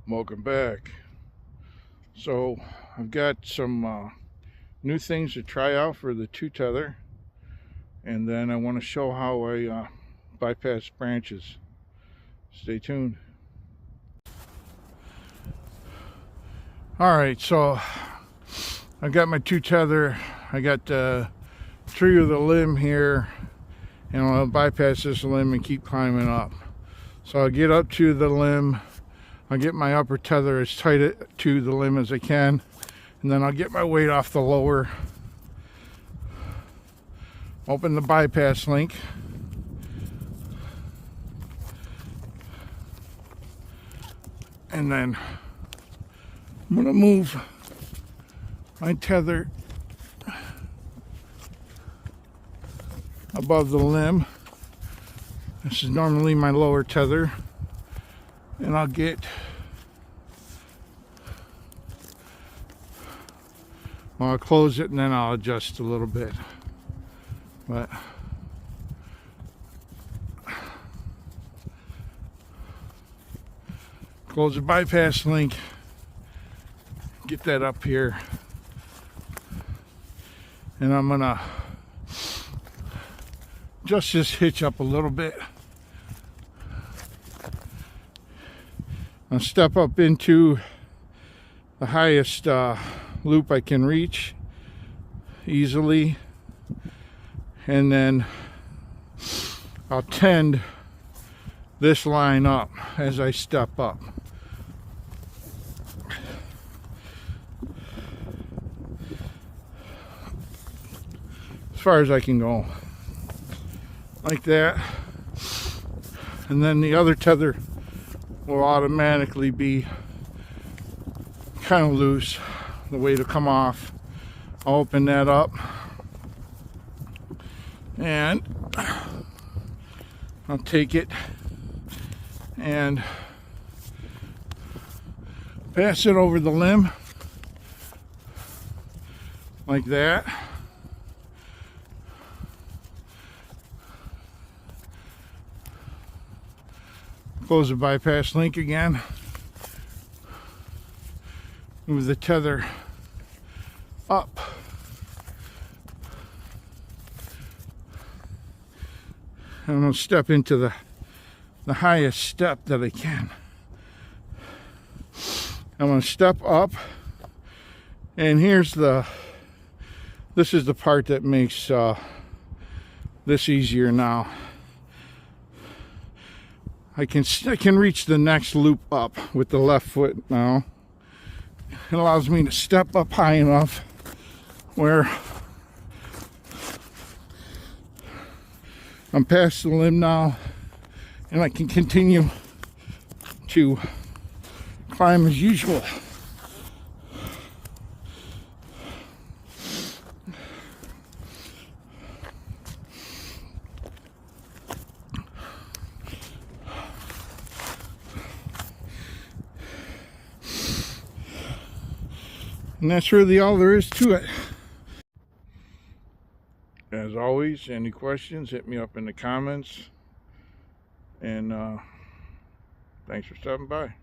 Welcome back. So I've got some new things to try out for the two tether, and then I want to show how I bypass branches. Stay tuned. Alright, so I've got my two tether. I got the tree with a limb here, and I'll bypass this limb and keep climbing up. So I'll get up to the limb, I'll get my upper tether as tight to the limb as I can, and then I'll get my weight off the lower, open the bypass link, and then I'm going to move my tether above the limb. This is normally my lower tether, and I'll close it and then I'll adjust a little bit. But close the bypass link, get that up here, and I'm gonna adjust this hitch up a little bit. I'll step up into the highest loop I can reach easily, and then I'll tend this line up as I step up. As far as I can go, like that, and then the other tether will automatically be kind of loose, the way to come off. I'll open that up and I'll take it and pass it over the limb like that. Close the bypass link again. Move the tether up. I'm going to step into the highest step that I can. I'm going to step up, and this is the part that makes this easier now. I can reach the next loop up with the left foot now. It allows me to step up high enough where I'm past the limb now, and I can continue to climb as usual. And that's really all there is to it. As always, any questions, hit me up in the comments. And thanks for stopping by.